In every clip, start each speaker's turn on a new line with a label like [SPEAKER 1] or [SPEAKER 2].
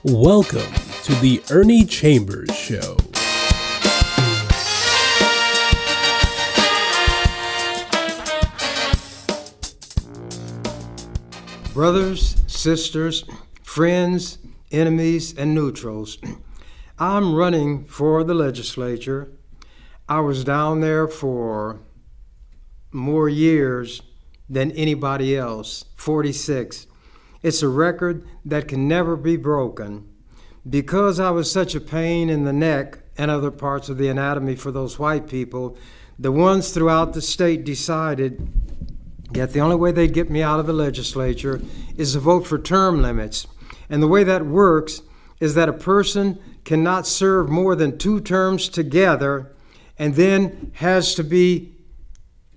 [SPEAKER 1] Welcome to the Ernie Chambers Show.
[SPEAKER 2] Brothers, sisters, friends, enemies, and neutrals, I'm running for the legislature. I was down there for more years than anybody else, 46. It's a record that can never be broken. Because I was such a pain in the neck and other parts of the anatomy for those white people, the ones throughout the state decided that the only way they'd get me out of the legislature is to vote for term limits. And the way that works is that a person cannot serve more than 2 terms together and then has to be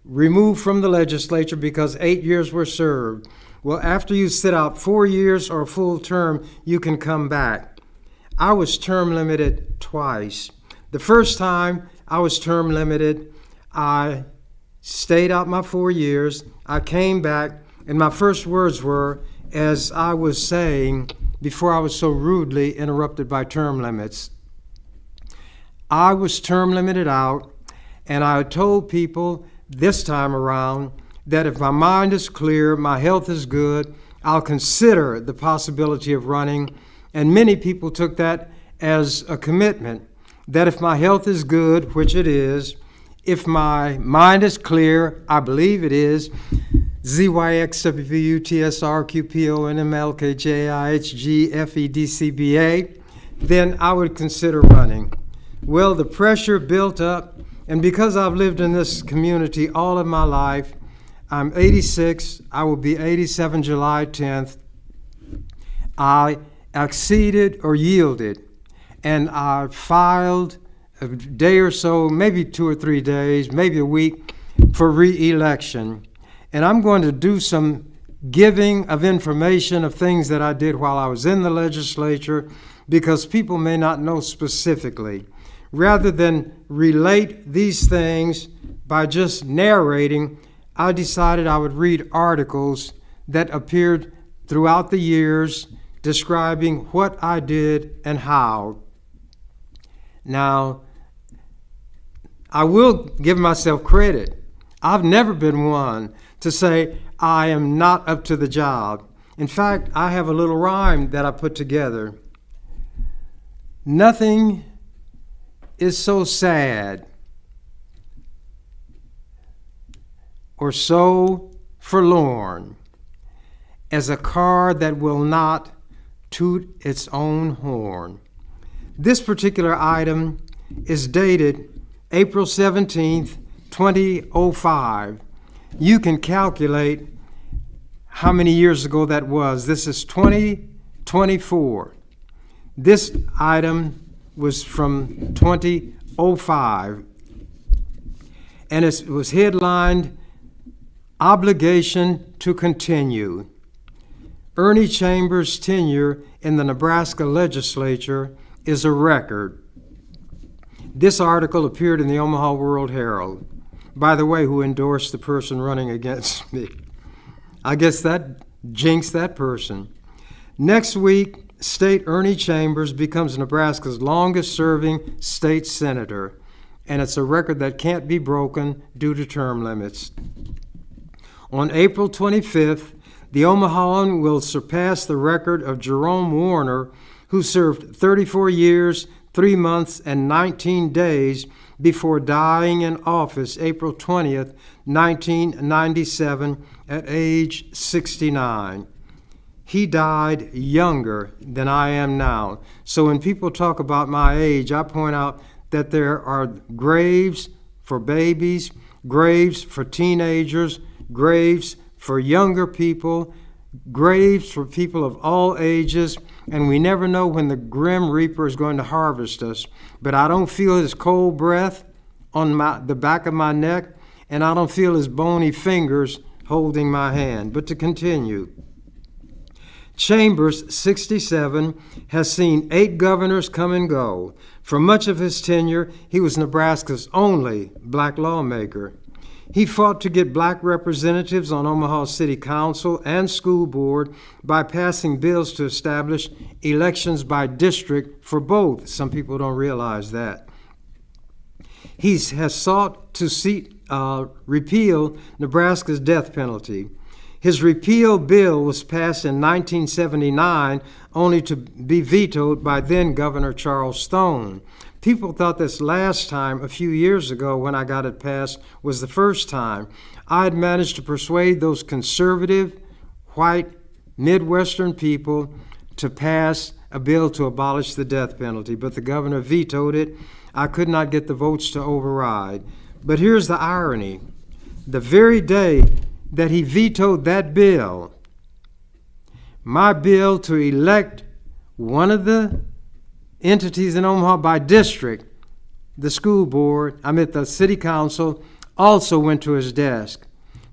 [SPEAKER 2] removed from the legislature because 8 years were served. Well, after you sit out 4 years or a full term, you can come back. I was term limited twice. The first time I was term limited, I stayed out my 4 years. I came back, and my first words were, as I was saying before I was so rudely interrupted by term limits, I was term limited out, and I told people this time around that if my mind is clear, my health is good, I'll consider the possibility of running. And many people took that as a commitment, that if my health is good, which it is, if my mind is clear, I believe it is, ZYXWUTSRQPONMLKJIHGFEDCBA, then I would consider running. Well, the pressure built up, and because I've lived in this community all of my life, I'm 86, I will be 87 July 10th, I acceded or yielded, and I filed a day or so, maybe 2 or 3 days, maybe a week, for re-election. And I'm going to do some giving of information of things that I did while I was in the legislature, because people may not know specifically. Rather than relate these things by just narrating, I decided I would read articles that appeared throughout the years describing what I did and how. Now, I will give myself credit. I've never been one to say I am not up to the job. In fact, I have a little rhyme that I put together. Nothing is so sad or so forlorn as a car that will not toot its own horn. This particular item is dated April 17th, 2005. You can calculate how many years ago that was. This is 2024. This item was from 2005, and it was headlined, Obligation to Continue. Ernie Chambers' tenure in the Nebraska legislature is a record. This article appeared in the Omaha World Herald. By the way, who endorsed the person running against me? I guess that jinxed that person. Next week, State Ernie Chambers becomes Nebraska's longest-serving state senator, and it's a record that can't be broken due to term limits. On April 25th, the Omahaan will surpass the record of Jerome Warner, who served 34 years, 3 months, and 19 days before dying in office April 20th, 1997, at age 69. He died younger than I am now. So when people talk about my age, I point out that there are graves for babies, graves for teenagers, graves for younger people, graves for people of all ages, and we never know when the Grim Reaper is going to harvest us. But I don't feel his cold breath on the back of my neck, and I don't feel his bony fingers holding my hand. But to continue, Chambers, 67, has seen 8 governors come and go. For much of his tenure, he was Nebraska's only black lawmaker. He fought to get black representatives on Omaha City Council and school board by passing bills to establish elections by district for both. Some people don't realize that. He has sought to repeal Nebraska's death penalty. His repeal bill was passed in 1979, only to be vetoed by then Governor Charles Stone. People thought this last time, a few years ago when I got it passed, was the first time. I had managed to persuade those conservative, white, Midwestern people to pass a bill to abolish the death penalty, but the governor vetoed it. I could not get the votes to override. But here's the irony. The very day that he vetoed that bill, my bill to elect one of the entities in Omaha by district, the the city council, also went to his desk.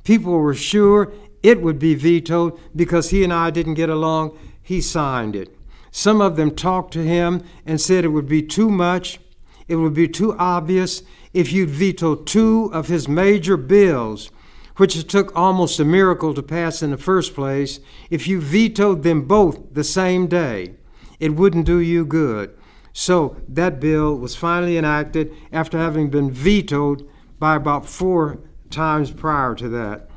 [SPEAKER 2] People were sure it would be vetoed because he and I didn't get along. He signed it. Some of them talked to him and said it would be too much, it would be too obvious if you'd veto two of his major bills, which it took almost a miracle to pass in the first place. If you vetoed them both the same day, it wouldn't do you good. So that bill was finally enacted after having been vetoed by about 4 times prior to that.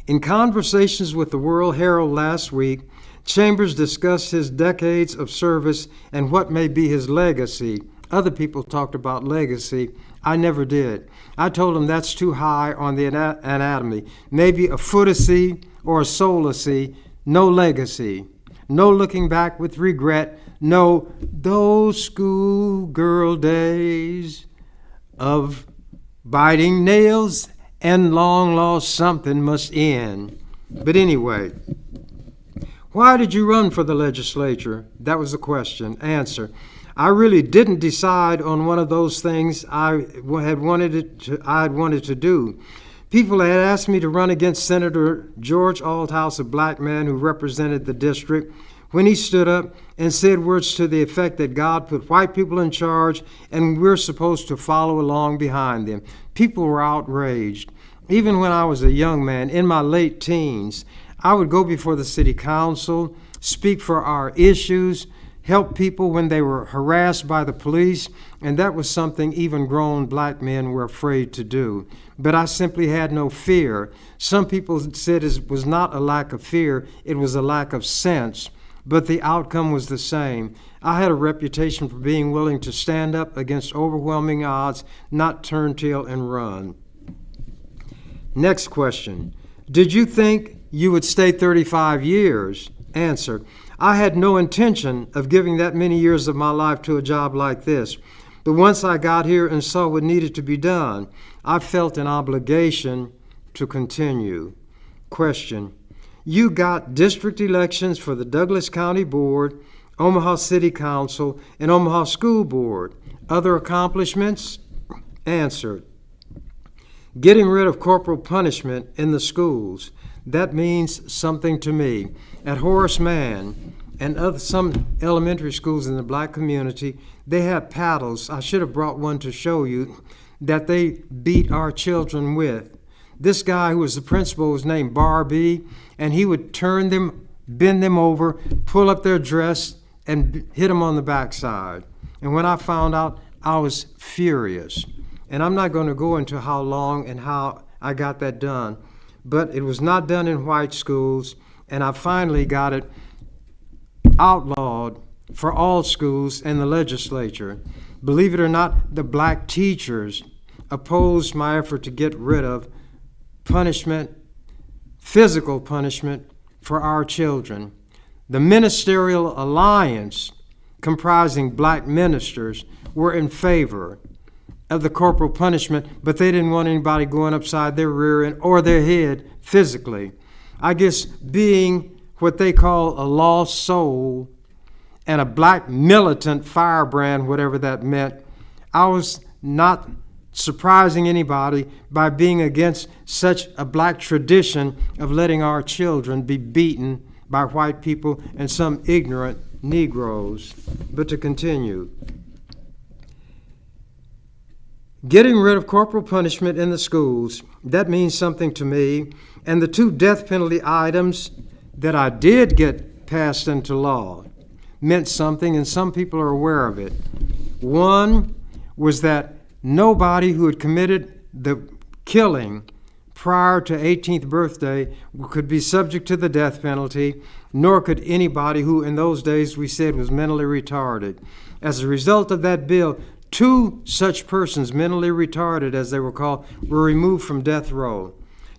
[SPEAKER 2] In conversations with the World Herald last week, Chambers discussed his decades of service and what may be his legacy. Other people talked about legacy. I never did. I told him that's too high on the anatomy. Maybe a footacy or a soulacy, no legacy. No looking back with regret. No, those schoolgirl days of biting nails and long lost something must end. But anyway, why did you run for the legislature? That was the question. Answer: I really didn't decide on one of those things I had wanted to do. People had asked me to run against Senator George Althouse, a black man who represented the district, when he stood up and said words to the effect that God put white people in charge and we're supposed to follow along behind them. People were outraged. Even when I was a young man, in my late teens, I would go before the city council, speak for our issues, help people when they were harassed by the police, and that was something even grown black men were afraid to do. But I simply had no fear. Some people said it was not a lack of fear, it was a lack of sense, but the outcome was the same. I had a reputation for being willing to stand up against overwhelming odds, not turn tail and run. Next question. Did you think you would stay 35 years? Answer: I had no intention of giving that many years of my life to a job like this. But once I got here and saw what needed to be done, I felt an obligation to continue. Question: You got district elections for the Douglas County Board, Omaha City Council, and Omaha School Board. Other accomplishments? Answer: Getting rid of corporal punishment in the schools. That means something to me. At Horace Mann and some elementary schools in the black community, they had paddles. I should have brought one to show you that they beat our children with. This guy who was the principal was named Barbie, and he would turn them, bend them over, pull up their dress, and hit them on the backside. And when I found out, I was furious. And I'm not going to go into how long and how I got that done, but it was not done in white schools, and I finally got it outlawed for all schools in the legislature. Believe it or not, the black teachers opposed my effort to get rid of punishment, physical punishment for our children. The Ministerial Alliance, comprising black ministers, were in favor of the corporal punishment, but they didn't want anybody going upside their rear end or their head physically. I guess being what they call a lost soul and a black militant firebrand, whatever that meant, I was not surprising anybody by being against such a black tradition of letting our children be beaten by white people and some ignorant Negroes. But to continue, Getting rid of corporal punishment in the schools, that means something to me. And the 2 death penalty items that I did get passed into law meant something, and some people are aware of it. One was that nobody who had committed the killing prior to 18th birthday could be subject to the death penalty, nor could anybody who in those days we said was mentally retarded. As a result of that bill, 2 such persons, mentally retarded as they were called, were removed from death row.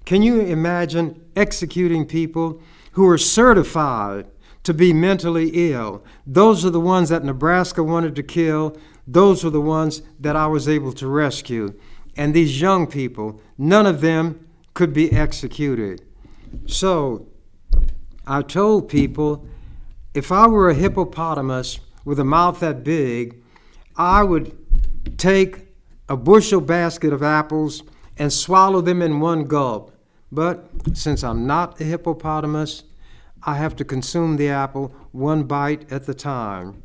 [SPEAKER 2] Can you imagine executing people who are certified to be mentally ill? Those are the ones that Nebraska wanted to kill. Those are the ones that I was able to rescue. And these young people, none of them could be executed. So I told people, if I were a hippopotamus with a mouth that big, I would take a bushel basket of apples and swallow them in one gulp. But since I'm not a hippopotamus, I have to consume the apple one bite at the time.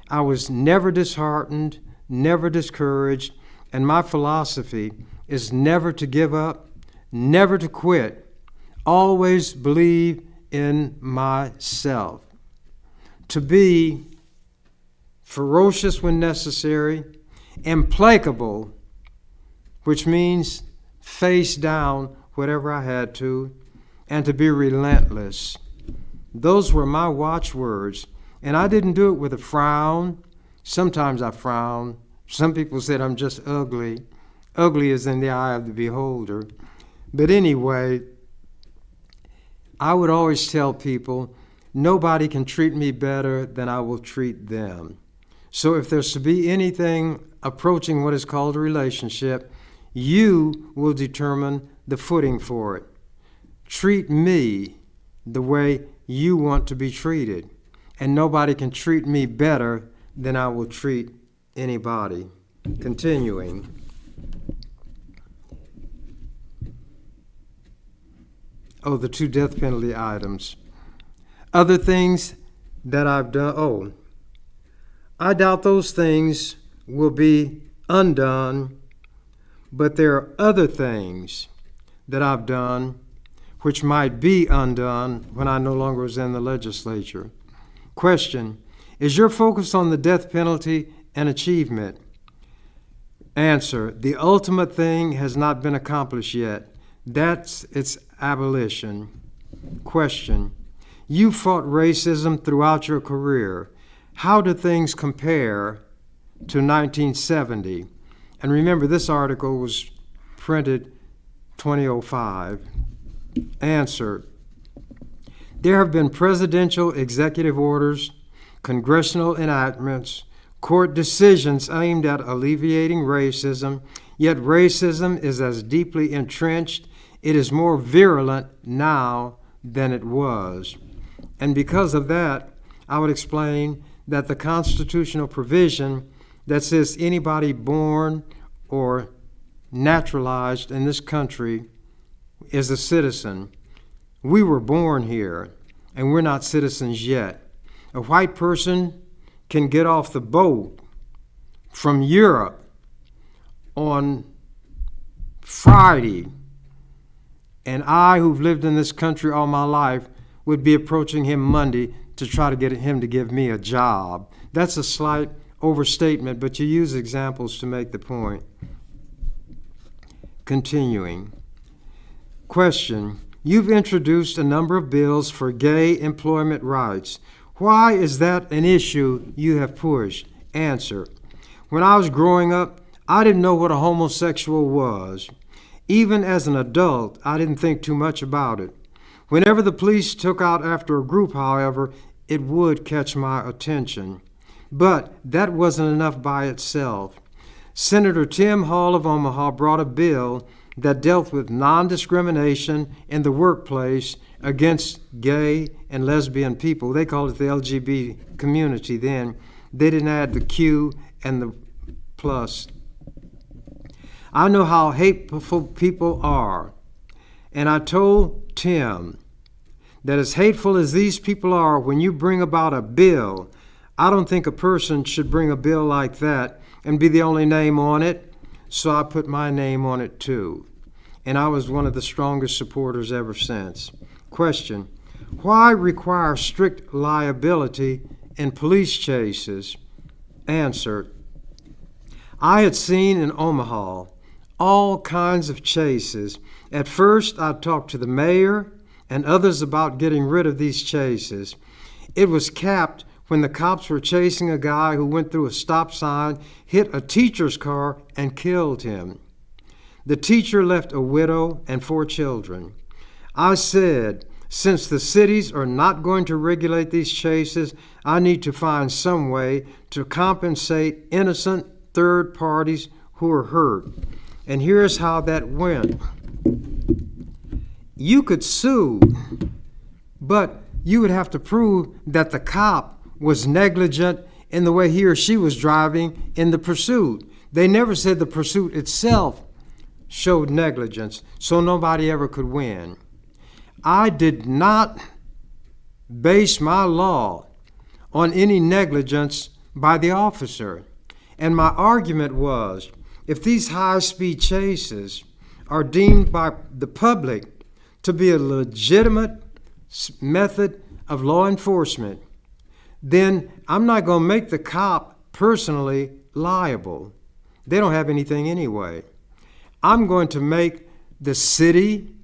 [SPEAKER 2] I was never disheartened, never discouraged, and my philosophy is never to give up, never to quit, always believe in myself. To be ferocious when necessary, implacable, which means face down whatever I had to, and to be relentless. Those were my watchwords, and I didn't do it with a frown. Sometimes I frown. Some people said I'm just ugly. Ugly is in the eye of the beholder. But anyway, I would always tell people, nobody can treat me better than I will treat them. So if there's to be anything approaching what is called a relationship, you will determine the footing for it. Treat me the way you want to be treated, and nobody can treat me better than I will treat anybody. Continuing. Oh, the 2 death penalty items. Other things that I've done. I doubt those things will be undone, but there are other things that I've done which might be undone when I no longer was in the legislature. Question: is your focus on the death penalty an achievement? Answer: the ultimate thing has not been accomplished yet. That's its abolition. Question: you fought racism throughout your career. How do things compare to 1970? And remember, this article was printed 2005. Answer: there have been presidential executive orders, congressional enactments, court decisions aimed at alleviating racism, yet racism is as deeply entrenched, it is more virulent now than it was. And because of that, I would explain that the constitutional provision that says anybody born or naturalized in this country is a citizen. We were born here, and we're not citizens yet. A white person can get off the boat from Europe on Friday, and I, who've lived in this country all my life, would be approaching him Monday to try to get him to give me a job. That's a slight overstatement, but you use examples to make the point. Continuing. Question: you've introduced a number of bills for gay employment rights. Why is that an issue you have pushed? Answer: when I was growing up, I didn't know what a homosexual was. Even as an adult, I didn't think too much about it. Whenever the police took out after a group, however, it would catch my attention. But that wasn't enough by itself. Senator Tim Hall of Omaha brought a bill that dealt with non-discrimination in the workplace against gay and lesbian people. They called it the LGBT community then. They didn't add the Q and the plus. I know how hateful people are, and I told Tim that as hateful as these people are, when you bring about a bill, I don't think a person should bring a bill like that and be the only name on it. so I put my name on it too. And I was one of the strongest supporters ever since. Question: why require strict liability in police chases? Answer: I had seen in Omaha all kinds of chases. At first, I talked to the mayor and others about getting rid of these chases. It was capped when the cops were chasing a guy who went through a stop sign, hit a teacher's car, and killed him. The teacher left a widow and 4 children. I said, since the cities are not going to regulate these chases, I need to find some way to compensate innocent third parties who are hurt. And here's how that went. You could sue, but you would have to prove that the cop was negligent in the way he or she was driving in the pursuit. They never said the pursuit itself showed negligence, so nobody ever could win. I did not base my law on any negligence by the officer. And my argument was, if these high-speed chases are deemed by the public to be a legitimate method of law enforcement, then I'm not going to make the cop personally liable. They don't have anything anyway. I'm going to make the city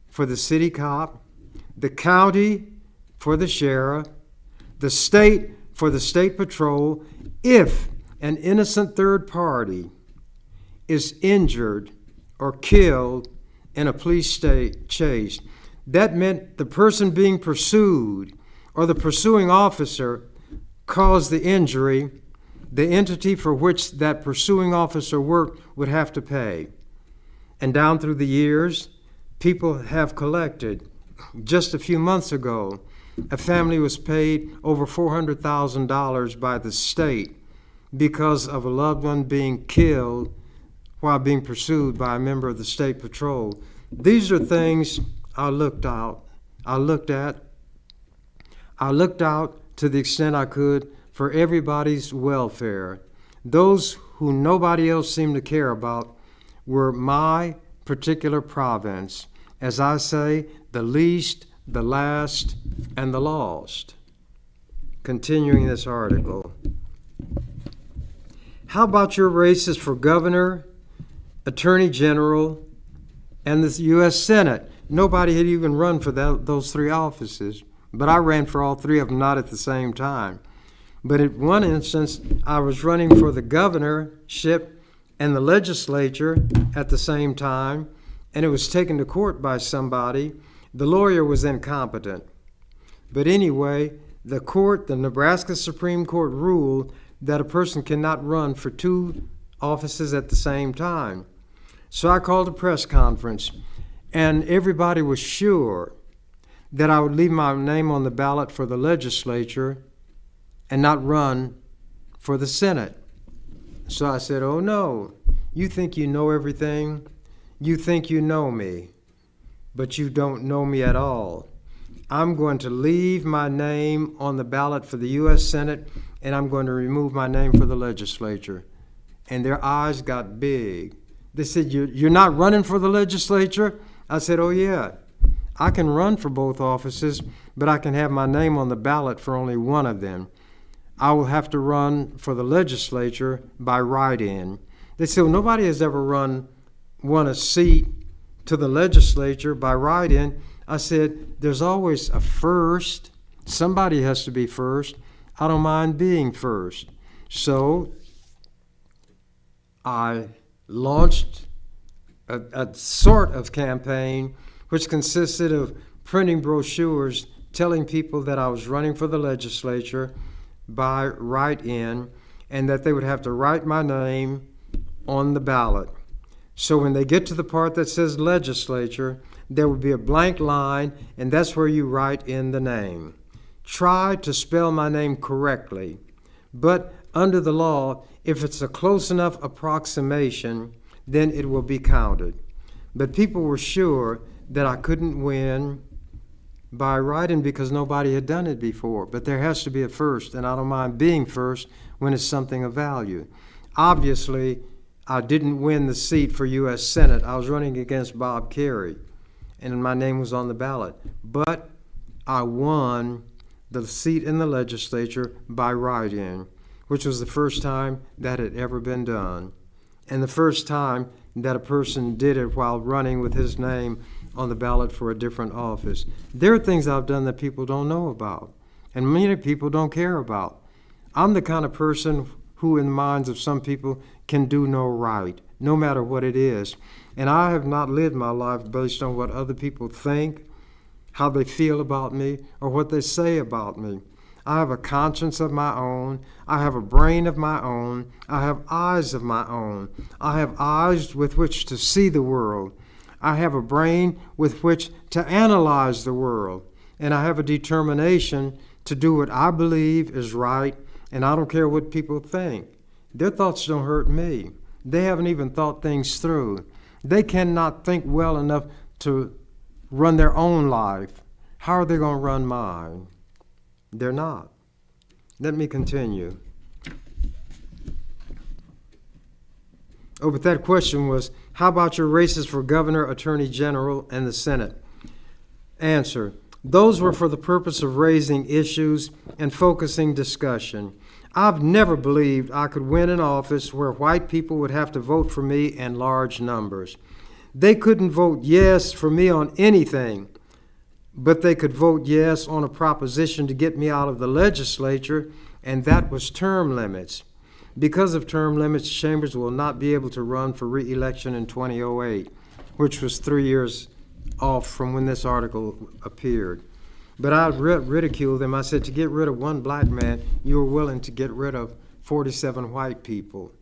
[SPEAKER 2] for the city cop, the county for the sheriff, the state for the state patrol. If an innocent third party is injured or killed in a police chase, that meant the person being pursued or the pursuing officer caused the injury. The entity for which that pursuing officer worked would have to pay. And down through the years, people have collected. Just a few months ago, a family was paid over $400,000 by the state because of a loved one being killed while being pursued by a member of the state patrol. These are things I looked at. I looked out to the extent I could for everybody's welfare. Those who nobody else seemed to care about were my particular province. As I say, the least, the last, and the lost. Continuing this article. How about your races for governor, attorney general, and the U.S. Senate? Nobody had even run for those 3 offices, but I ran for all 3 of them, not at the same time. But in one instance, I was running for the governorship and the legislature at the same time, and it was taken to court by somebody. The lawyer was incompetent. But anyway, the Nebraska Supreme Court ruled that a person cannot run for 2 offices at the same time. So I called a press conference, and everybody was sure that I would leave my name on the ballot for the legislature and not run for the Senate. So I said, oh no, you think you know everything? You think you know me, but you don't know me at all. I'm going to leave my name on the ballot for the U.S. Senate, and I'm going to remove my name for the legislature. And their eyes got big. They said, you're not running for the legislature? I said, oh yeah, I can run for both offices, but I can have my name on the ballot for only one of them. I will have to run for the legislature by write-in. They said, well, nobody has ever won a seat to the legislature by write-in. I said, there's always a first. Somebody has to be first. I don't mind being first. So I launched a sort of campaign which consisted of printing brochures telling people that I was running for the legislature by write-in and that they would have to write my name on the ballot. So when they get to the part that says legislature, there would be a blank line, and that's where you write in the name. Try to spell my name correctly, but under the law, if it's a close enough approximation, then it will be counted. But people were sure that I couldn't win by writing because nobody had done it before. But there has to be a first, and I don't mind being first when it's something of value. Obviously, I didn't win the seat for U.S. Senate. I was running against Bob Kerrey, and my name was on the ballot. But I won the seat in the legislature by write-in, which was the first time that had ever been done, and the first time that a person did it while running with his name on the ballot for a different office. There are things I've done that people don't know about, and many people don't care about. I'm the kind of person who, in the minds of some people, can do no right, no matter what it is. And I have not lived my life based on what other people think, how they feel about me, or what they say about me. I have a conscience of my own. I have a brain of my own. I have eyes of my own. I have eyes with which to see the world. I have a brain with which to analyze the world. And I have a determination to do what I believe is right, and I don't care what people think. Their thoughts don't hurt me. They haven't even thought things through. They cannot think well enough to run their own life. How are they going to run mine? They're not. Let me continue. Oh, but that question was, how about your races for governor, attorney general, and the Senate? Answer, those were for the purpose of raising issues and focusing discussion. I've never believed I could win an office where white people would have to vote for me in large numbers. They couldn't vote yes for me on anything, but they could vote yes on a proposition to get me out of the legislature, and that was term limits. Because of term limits, Chambers will not be able to run for re-election in 2008, which was 3 years off from when this article appeared. But I ridiculed them. I said, to get rid of one black man, you were willing to get rid of 47 white people.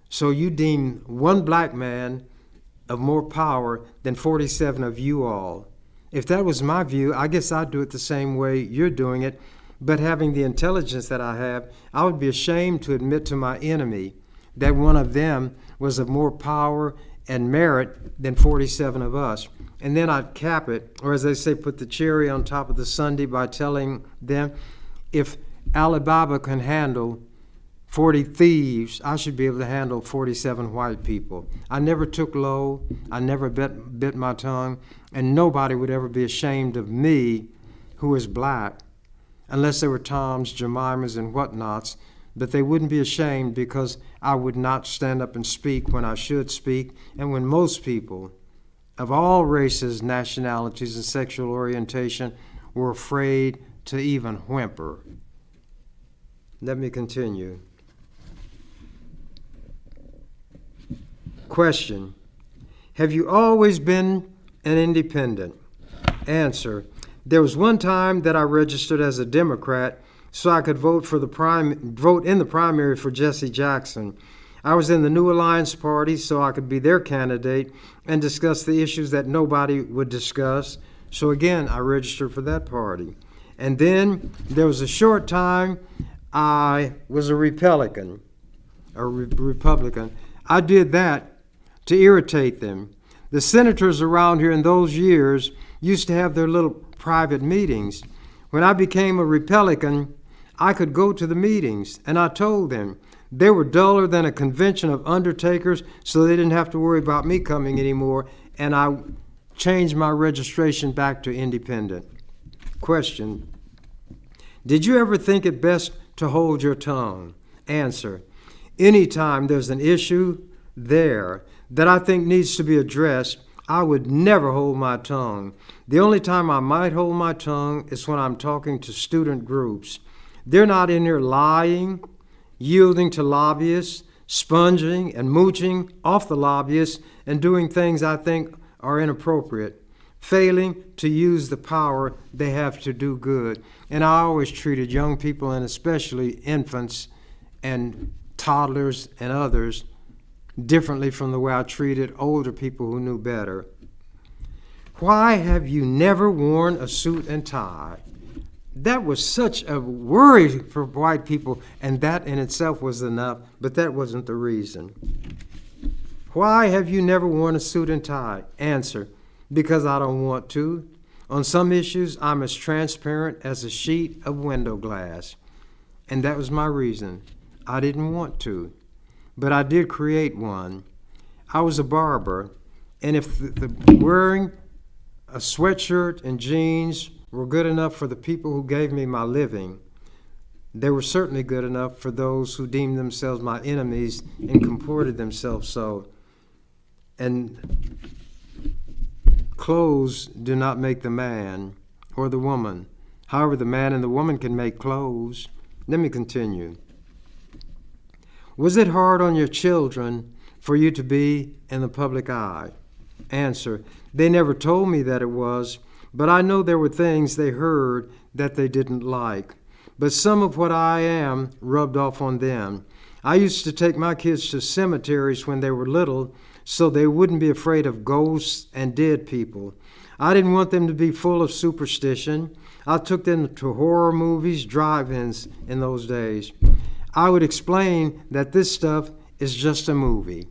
[SPEAKER 2] So you deem one black man of more power than 47 of you all. If that was my view, I guess I'd do it the same way you're doing it. But having the intelligence that I have, I would be ashamed to admit to my enemy that one of them was of more power and merit than 47 of us. And then I'd cap it, or as they say, put the cherry on top of the sundae by telling them, if Alibaba can handle 40 thieves, I should be able to handle 47 white people. I never took low, I never bit my tongue, and nobody would ever be ashamed of me, who is black, unless they were Toms, Jemimas, and whatnots, but they wouldn't be ashamed because I would not stand up and speak when I should speak, and when most people of all races, nationalities, and sexual orientation were afraid to even whimper. Let me continue. Question, have you always been an independent? Answer, there was one time that I registered as a Democrat so I could vote in the primary for Jesse Jackson. I was in the New Alliance Party so I could be their candidate and discuss the issues that nobody would discuss. So again, I registered for that party. And then there was a short time I was a Republican. I did that to irritate them. The senators around here in those years used to have their little private meetings. When I became a Republican, I could go to the meetings, and I told them they were duller than a convention of undertakers, so they didn't have to worry about me coming anymore, and I changed my registration back to independent. Question, did you ever think it best to hold your tongue? Answer, anytime there's an issue there that I think needs to be addressed, I would never hold my tongue. The only time I might hold my tongue is when I'm talking to student groups. They're not in here lying, yielding to lobbyists, sponging and mooching off the lobbyists, and doing things I think are inappropriate, failing to use the power they have to do good. And I always treated young people, and especially infants and toddlers and others, differently from the way I treated older people who knew better. Why have you never worn a suit and tie? That was such a worry for white people, and that in itself was enough, but that wasn't the reason. Why have you never worn a suit and tie? Answer, because I don't want to. On some issues, I'm as transparent as a sheet of window glass, and that was my reason. I didn't want to. but I did create one. I was a barber, and if wearing a sweatshirt and jeans were good enough for the people who gave me my living, they were certainly good enough for those who deemed themselves my enemies and comported themselves so. And clothes do not make the man or the woman. However, the man and the woman can make clothes. Let me continue. Was it hard on your children for you to be in the public eye? Answer: they never told me that it was, but I know there were things they heard that they didn't like. But some of what I am rubbed off on them. I used to take my kids to cemeteries when they were little so they wouldn't be afraid of ghosts and dead people. I didn't want them to be full of superstition. I took them to horror movies, drive-ins in those days. I would explain that this stuff is just a movie.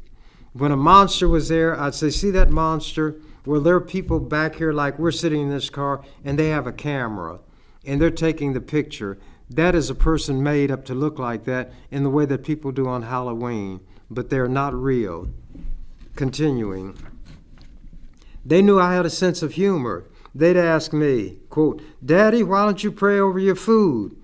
[SPEAKER 2] When a monster was there, I'd say, see that monster? Well, there are people back here like we're sitting in this car, and they have a camera, and they're taking the picture. That is a person made up to look like that in the way that people do on Halloween, but they're not real. Continuing. They knew I had a sense of humor. They'd ask me, quote, Daddy, why don't you pray over your food?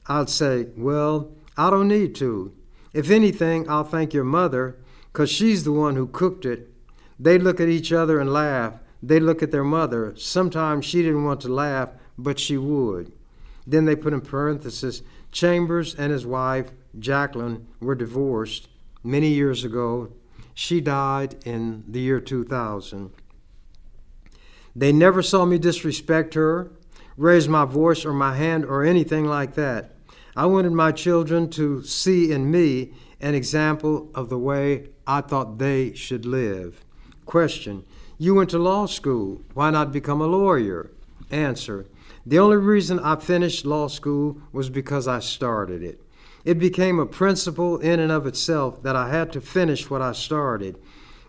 [SPEAKER 2] I'd say, well, I don't need to. If anything, I'll thank your mother, 'cause she's the one who cooked it. They'd look at each other and laugh. They'd look at their mother. Sometimes she didn't want to laugh, but she would. Then they put in parentheses, Chambers and his wife, Jacqueline, were divorced many years ago. She died in the year 2000. They never saw me disrespect her, raise my voice or my hand or anything like that. I wanted my children to see in me an example of the way I thought they should live. Question: you went to law school. Why not become a lawyer? Answer: the only reason I finished law school was because I started it. It became a principle in and of itself that I had to finish what I started.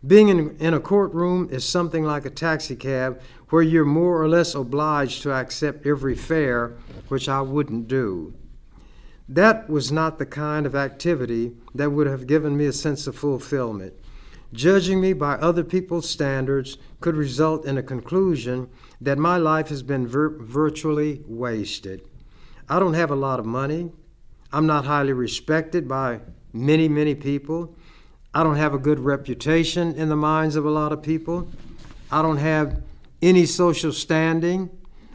[SPEAKER 2] Being in a courtroom is something like a taxi cab where you're more or less obliged to accept every fare, which I wouldn't do. That was not the kind of activity that would have given me a sense of fulfillment. Judging me by other people's standards could result in a conclusion that my life has been virtually wasted. I don't have a lot of money. I'm not highly respected by many people. I don't have a good reputation in the minds of a lot of people. I don't have any social standing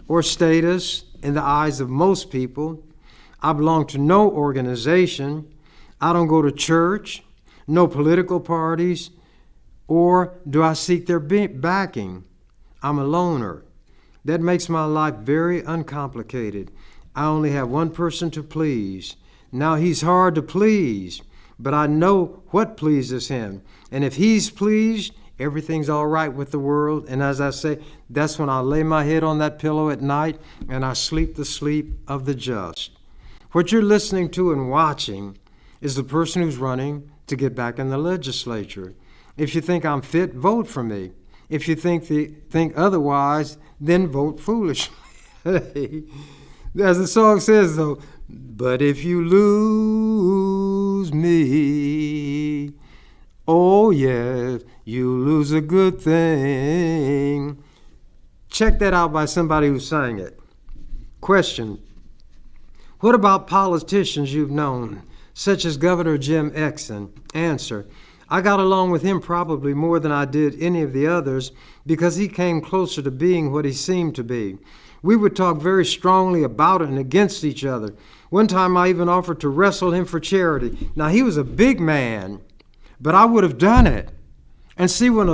[SPEAKER 2] or status in the eyes of most people. I belong to no organization. I don't go to church, no political parties, or do I seek their backing. I'm a loner. That makes my life very uncomplicated. I only have one person to please. Now, he's hard to please, but I know what pleases him. And if he's pleased, everything's all right with the world. And as I say, that's when I lay my head on that pillow at night and I sleep the sleep of the just. What you're listening to and watching is the person who's running to get back in the legislature. If you think I'm fit, vote for me. If you think otherwise, then vote foolishly. As the song says, though, but if you lose me, oh yes, you lose a good thing. Check that out by somebody who sang it. Question: what about politicians you've known, such as Governor Jim Exon? Answer: I got along with him probably more than I did any of the others because he came closer to being what he seemed to be. We would talk very strongly about it and against each other. One time I even offered to wrestle him for charity. Now, he was a big man, but I would have done it. And see, when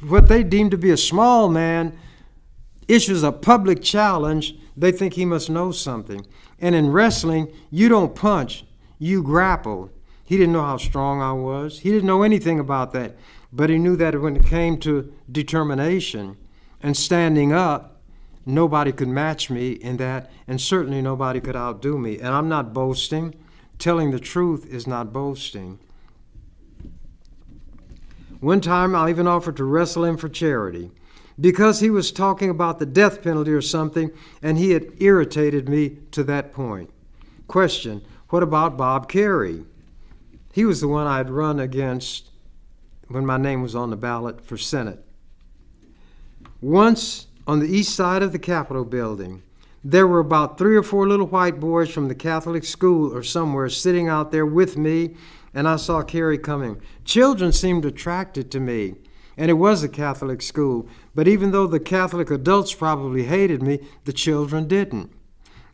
[SPEAKER 2] what they deem to be a small man issues a public challenge, they think he must know something. And in wrestling, you don't punch, you grapple. He didn't know how strong I was. He didn't know anything about that. But he knew that when it came to determination and standing up, nobody could match me in that, and certainly nobody could outdo me. And I'm not boasting. Telling the truth is not boasting. One time I even offered to wrestle him for charity because he was talking about the death penalty or something, and he had irritated me to that point. Question: what about Bob Kerrey? He was the one I'd run against when my name was on the ballot for Senate. Once on the east side of the Capitol building, there were about 3 or 4 little white boys from the Catholic school or somewhere sitting out there with me, and I saw Carrie coming. Children seemed attracted to me, and it was a Catholic school, but even though the Catholic adults probably hated me, the children didn't.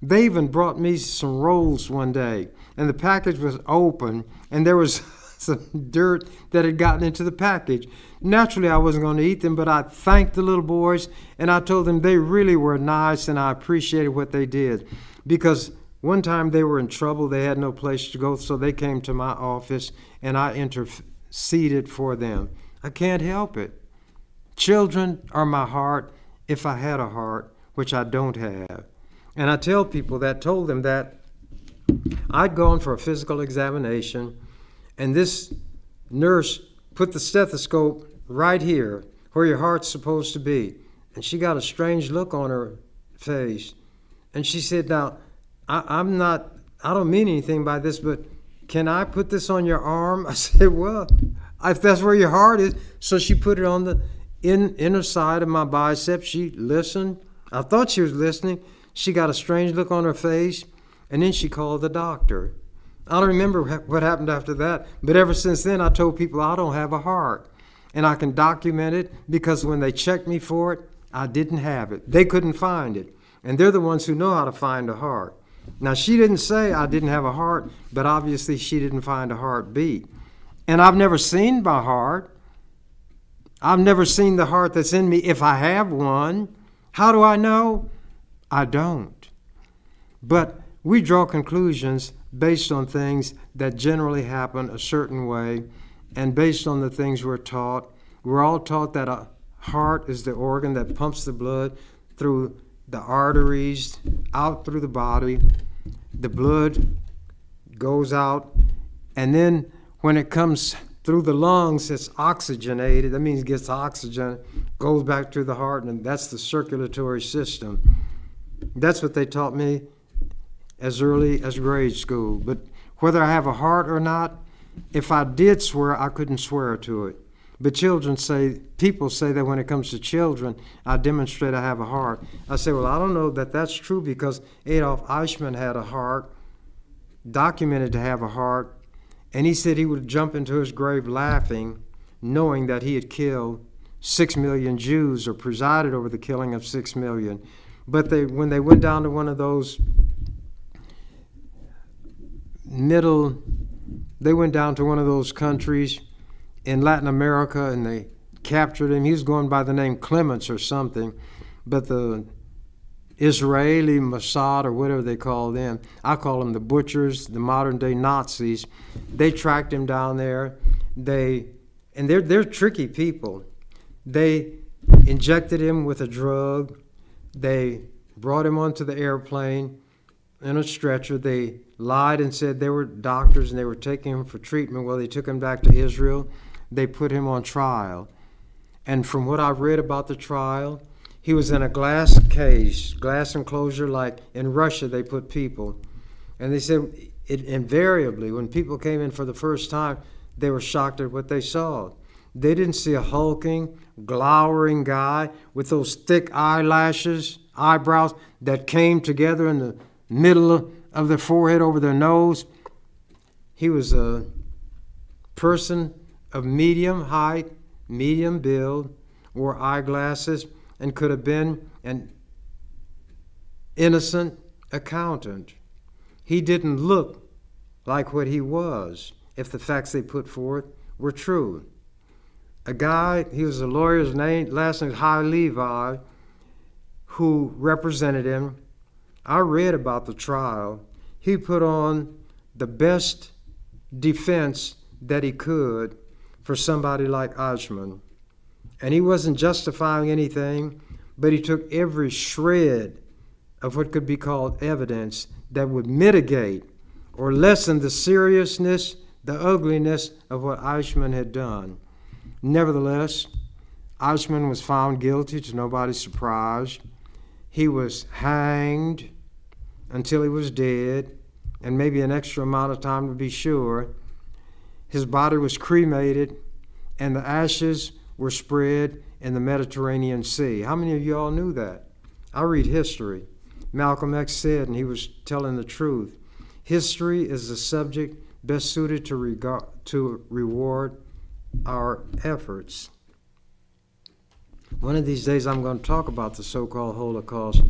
[SPEAKER 2] They even brought me some rolls one day, and the package was open, and there was some dirt that had gotten into the package. Naturally, I wasn't going to eat them, but I thanked the little boys, and I told them they really were nice, and I appreciated what they did. Because one time they were in trouble, they had no place to go, so they came to my office, and I interceded for them. I can't help it. Children are my heart if I had a heart, which I don't have. And I tell people that, told them that I'd gone for a physical examination, and this nurse put the stethoscope right here where your heart's supposed to be. And she got a strange look on her face. And she said, now, I don't mean anything by this, but can I put this on your arm? I said, well, if that's where your heart is. So she put it on the inner side of my bicep. She listened. I thought she was listening. She got a strange look on her face, and then she called the doctor. I don't remember what happened after that, but ever since then I told people I don't have a heart. And I can document it because when they checked me for it, I didn't have it. They couldn't find it. And they're the ones who know how to find a heart. Now, she didn't say I didn't have a heart, but obviously she didn't find a heartbeat. And I've never seen my heart. I've never seen the heart that's in me if I have one. How do I know? I don't. But we draw conclusions based on things that generally happen a certain way and based on the things we're taught. We're all taught that a heart is the organ that pumps the blood through the arteries, out through the body. The blood goes out, and then when it comes through the lungs, it's oxygenated. That means it gets oxygen, goes back to the heart, and that's the circulatory system. That's what they taught me as early as grade school. But whether I have a heart or not, if I did swear, I couldn't swear to it. But people say that when it comes to children, I demonstrate I have a heart. I say, well, I don't know that that's true because Adolf Eichmann had a heart, documented to have a heart, and he said he would jump into his grave laughing, knowing that he had killed 6 million Jews or presided over the killing of 6 million. But when they went down to one of those countries in Latin America, and they captured him. He was going by the name Clements or something, but the Israeli Mossad, or whatever they call them, I call them the butchers, the modern day Nazis. They tracked him down there. They're tricky people. They injected him with a drug. They brought him onto the airplane in a stretcher. They lied and said they were doctors and they were taking him for treatment. Well, they took him back to Israel. They put him on trial. And from what I've read about the trial, he was in a glass case, glass enclosure, like in Russia they put people. And they said invariably, when people came in for the first time, they were shocked at what they saw. They didn't see a hulking, glowering guy with those thick eyebrows that came together in the middle of their forehead over their nose. He was a person of medium height, medium build, wore eyeglasses, and could have been an innocent accountant. He didn't look like what he was if the facts they put forth were true. A guy, he was a lawyer's name, last name was High Levi, who represented him. I read about the trial. He put on the best defense that he could for somebody like Eichmann. And he wasn't justifying anything, but he took every shred of what could be called evidence that would mitigate or lessen the seriousness, the ugliness of what Eichmann had done. Nevertheless, Eichmann was found guilty to nobody's surprise. He was hanged until he was dead, and maybe an extra amount of time to be sure. his body was cremated, and the ashes were spread in the Mediterranean Sea. How many of you all knew that? I read history. Malcolm X said, and he was telling the truth, history is the subject best suited to reward our efforts. One of these days I'm going to talk about the so-called Holocaust.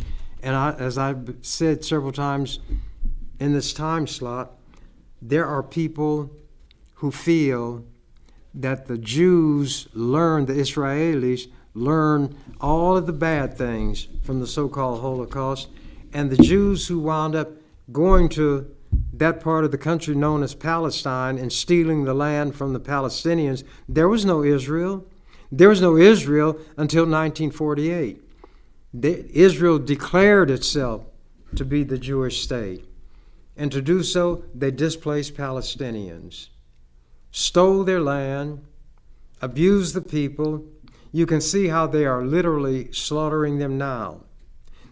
[SPEAKER 2] And as I've said several times in this time slot, there are people who feel that the Jews the Israelis learned all of the bad things from the so-called Holocaust, and the Jews who wound up going to that part of the country known as Palestine and stealing the land from the Palestinians, there was no Israel. There was no Israel until 1948. Israel declared itself to be the Jewish state. And to do so, they displaced Palestinians, stole their land, abused the people. You can see how they are literally slaughtering them now.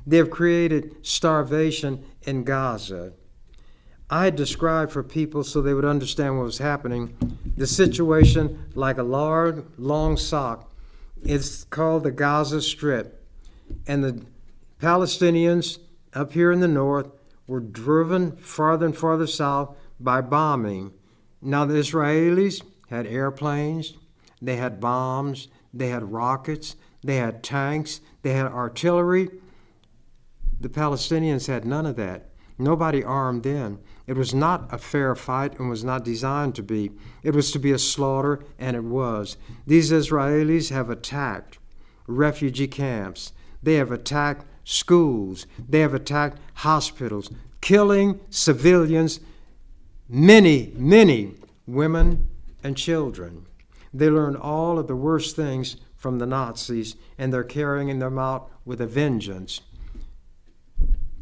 [SPEAKER 2] They have created starvation in Gaza. I had described for people so they would understand what was happening the situation like a large, long sock. It's called the Gaza Strip. And the Palestinians up here in the north were driven farther and farther south by bombing. Now the Israelis had airplanes, they had bombs, they had rockets, they had tanks, they had artillery. The Palestinians had none of that. Nobody armed them. It was not a fair fight and was not designed to be. It was to be a slaughter, and it was. These Israelis have attacked refugee camps. They have attacked schools. They have attacked hospitals, killing civilians, many, many women and children. They learned all of the worst things from the Nazis, and they're carrying them out with a vengeance.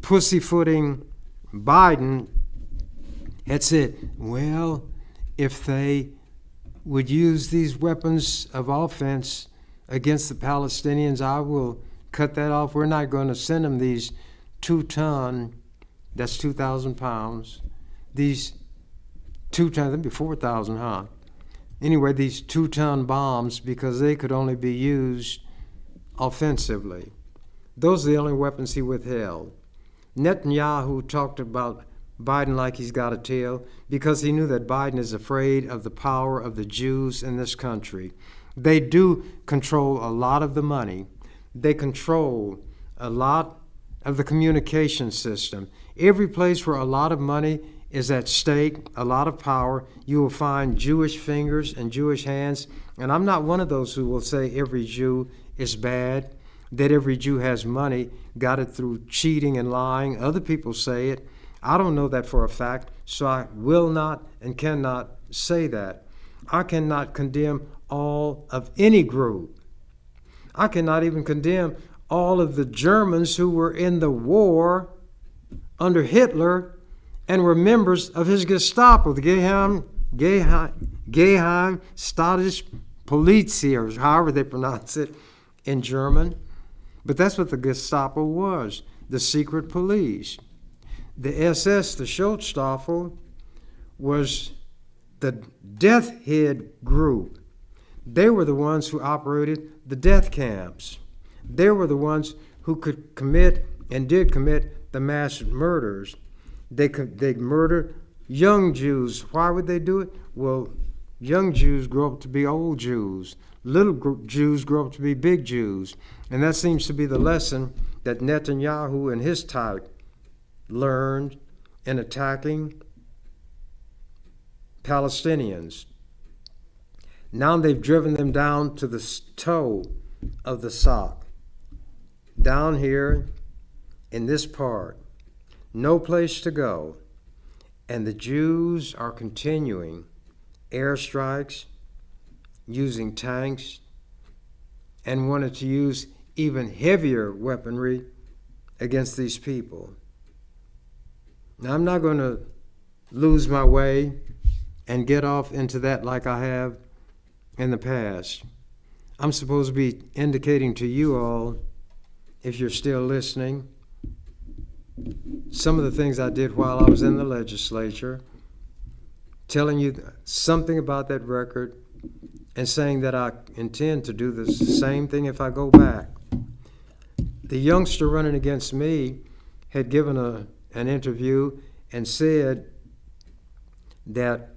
[SPEAKER 2] Pussyfooting Biden had said, well, if they would use these weapons of offense against the Palestinians, I will cut that off. We're not going to send them these 2-ton, that's 2,000 pounds, these 2-ton, that'd be 4,000, huh? Anyway, these 2-ton bombs, because they could only be used offensively. Those are the only weapons he withheld. Netanyahu talked about Biden like he's got a tail because he knew that Biden is afraid of the power of the Jews in this country. They do control a lot of the money. They control a lot of the communication system. Every place where a lot of money is at stake, a lot of power, you will find Jewish fingers and Jewish hands. And I'm not one of those who will say every Jew is bad, that every Jew has money, got it through cheating and lying. Other people say it. I don't know that for a fact, so I will not and cannot say that. I cannot condemn all of any group. I cannot even condemn all of the Germans who were in the war under Hitler and were members of his Gestapo, the Geheim Staatspolizei, or however they pronounce it in German. But that's what the Gestapo was, the secret police. The SS, the Schutzstaffel, was the death head group. They were the ones who operated the death camps. They were the ones who could commit and did commit the mass murders. They murdered young Jews. Why would they do it? Well, young Jews grow up to be old Jews. Little Jews grow up to be big Jews. And that seems to be the lesson that Netanyahu and his type learned in attacking Palestinians. Now they've driven them down to the toe of the sock. Down here in this part, no place to go. And the Jews are continuing airstrikes, using tanks, and wanted to use even heavier weaponry against these people. Now, I'm not going to lose my way and get off into that like I have in the past. I'm supposed to be indicating to you all, if you're still listening, some of the things I did while I was in the legislature telling you something about that record and saying that I intend to do the same thing if I go back. The youngster running against me had given an interview and said that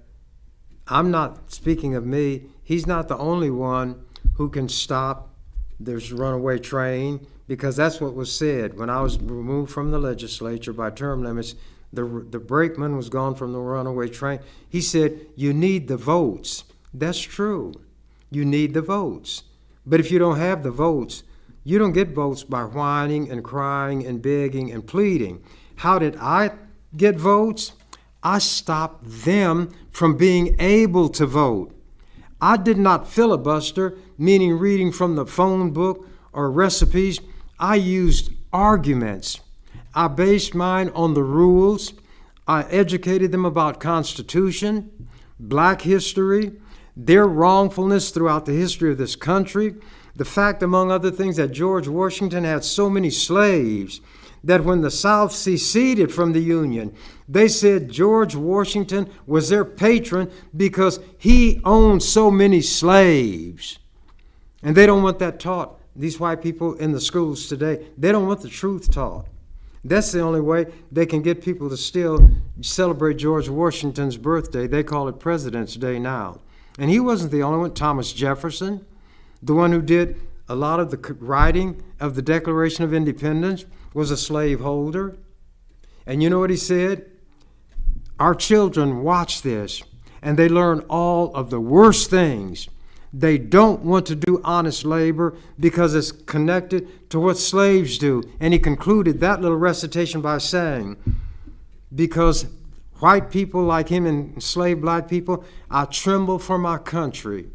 [SPEAKER 2] I'm not speaking of me. He's not the only one who can stop this runaway train, because that's what was said. When I was removed from the legislature by term limits, the brakeman was gone from the runaway train. He said, you need the votes. That's true. You need the votes. But if you don't have the votes, you don't get votes by whining and crying and begging and pleading. How did I get votes? I stopped them from being able to vote. I did not filibuster, meaning reading from the phone book or recipes. I used arguments. I based mine on the rules. I educated them about Constitution, Black history, their wrongfulness throughout the history of this country, the fact, among other things, that George Washington had so many slaves that when the South seceded from the Union, they said George Washington was their patron because he owned so many slaves. And they don't want that taught. These white people in the schools today, they don't want the truth taught. That's the only way they can get people to still celebrate George Washington's birthday. They call it President's Day now. And he wasn't the only one. Thomas Jefferson, the one who did a lot of the writing of the Declaration of Independence, was a slaveholder. And you know what he said? Our children watch this, and they learn all of the worst things. They don't want to do honest labor because it's connected to what slaves do. And he concluded that little recitation by saying, because white people like him and enslaved black people, I tremble for my country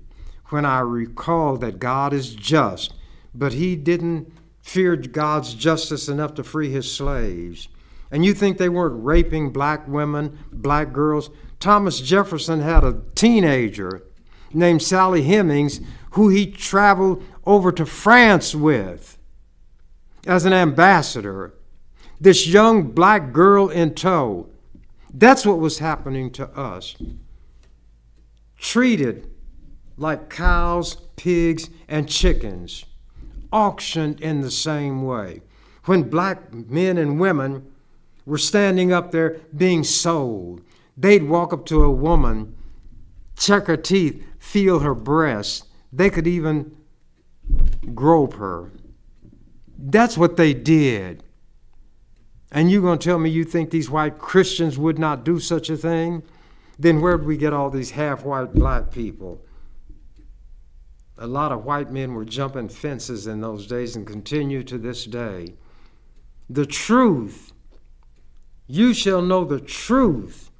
[SPEAKER 2] when I recall that God is just, but he didn't fear God's justice enough to free his slaves. And you think they weren't raping black women, black girls? Thomas Jefferson had a teenager named Sally Hemings who he traveled over to France with as an ambassador. This young black girl in tow. That's what was happening to us. Treated like cows, pigs, and chickens. Auctioned in the same way. When black men and women were standing up there being sold, they'd walk up to a woman, check her teeth, feel her breasts. They could even grope her. That's what they did. And you're going to tell me you think these white Christians would not do such a thing? Then where did we get all these half-white black people? A lot of white men were jumping fences in those days and continue to this day. The truth. You shall know the truth,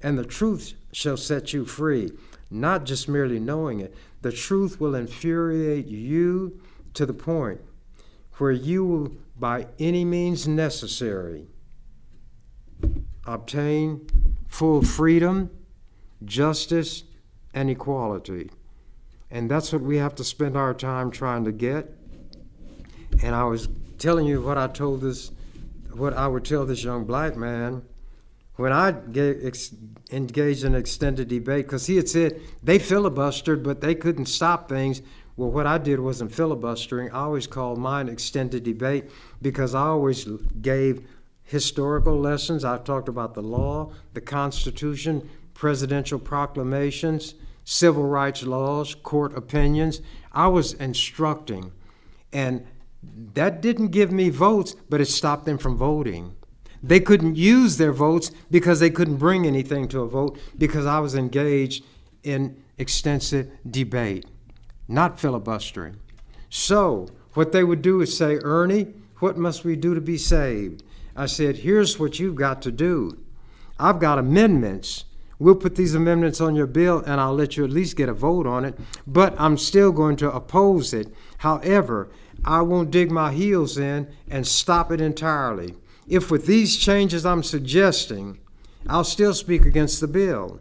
[SPEAKER 2] and the truth shall set you free. Not just merely knowing it. The truth will infuriate you to the point where you will, by any means necessary, obtain full freedom, justice, and equality. And that's what we have to spend our time trying to get. And I was telling you what I would tell this young black man when I engaged in extended debate, because he had said they filibustered, but they couldn't stop things. Well, what I did wasn't filibustering. I always called mine extended debate because I always gave historical lessons. I've talked about the law, the Constitution, presidential proclamations, civil rights laws, court opinions. I was instructing. And that didn't give me votes, but it stopped them from voting. They couldn't use their votes because they couldn't bring anything to a vote because I was engaged in extensive debate, not filibustering. So what they would do is say, Ernie, what must we do to be saved? I said, here's what you've got to do. I've got amendments. We'll put these amendments on your bill and I'll let you at least get a vote on it, but I'm still going to oppose it. However, I won't dig my heels in and stop it entirely. If with these changes I'm suggesting, I'll still speak against the bill.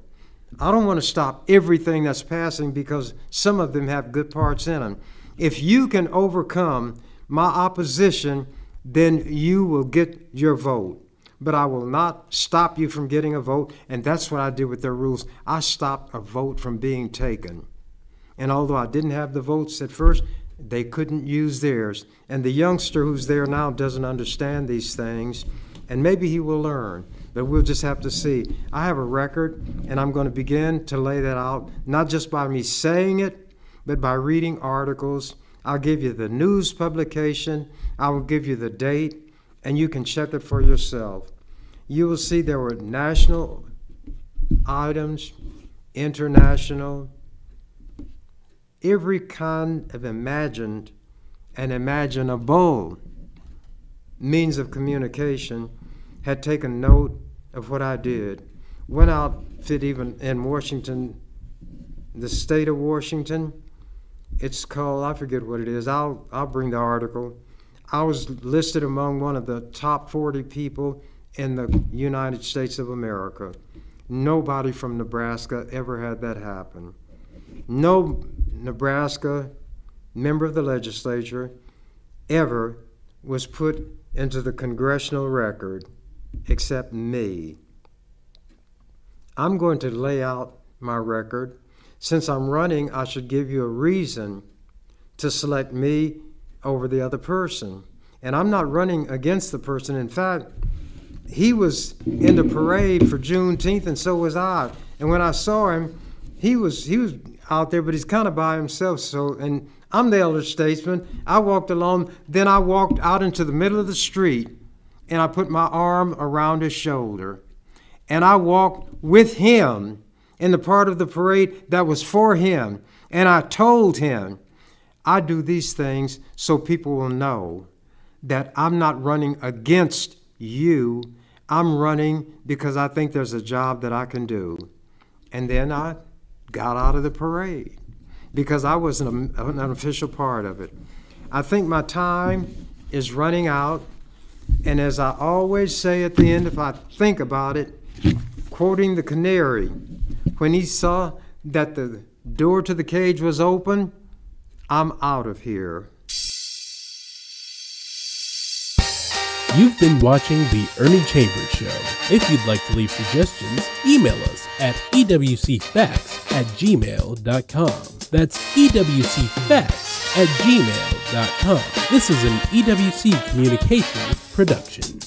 [SPEAKER 2] I don't want to stop everything that's passing because some of them have good parts in them. If you can overcome my opposition, then you will get your vote. but I will not stop you from getting a vote. And that's what I did with their rules. I stopped a vote from being taken. And although I didn't have the votes at first, they couldn't use theirs. And the youngster who's there now doesn't understand these things, and maybe he will learn, but we'll just have to see. I have a record, and I'm going to begin to lay that out, not just by me saying it, but by reading articles. I'll give you the news publication, I will give you the date, and you can check it for yourself. You will see there were national items, international, every kind of imagined and imaginable means of communication had taken note of what I did. One outfit even in Washington, the state of Washington, it's called, I forget what it is, I'll bring the article. I was listed among one of the top 40 people in the United States of America. Nobody from Nebraska ever had that happen. No Nebraska member of the legislature ever was put into the congressional record except me. I'm going to lay out my record. Since I'm running, I should give you a reason to select me over the other person. And I'm not running against the person. In fact, he was in the parade for Juneteenth, and so was I. And when I saw him, he was out there, but he's kind of by himself. So, and I'm the elder statesman. I walked along, then I walked out into the middle of the street, and I put my arm around his shoulder. And I walked with him in the part of the parade that was for him. And I told him, I do these things so people will know that I'm not running against you. I'm running because I think there's a job that I can do. And then I got out of the parade because I wasn't an official part of it. I think my time is running out. And as I always say at the end, if I think about it, quoting the canary, when he saw that the door to the cage was open, I'm out of here.
[SPEAKER 1] You've been watching The Ernie Chambers Show. If you'd like to leave suggestions, email us at ewcfacts@gmail.com. That's ewcfacts@gmail.com. This is an EWC Communications production.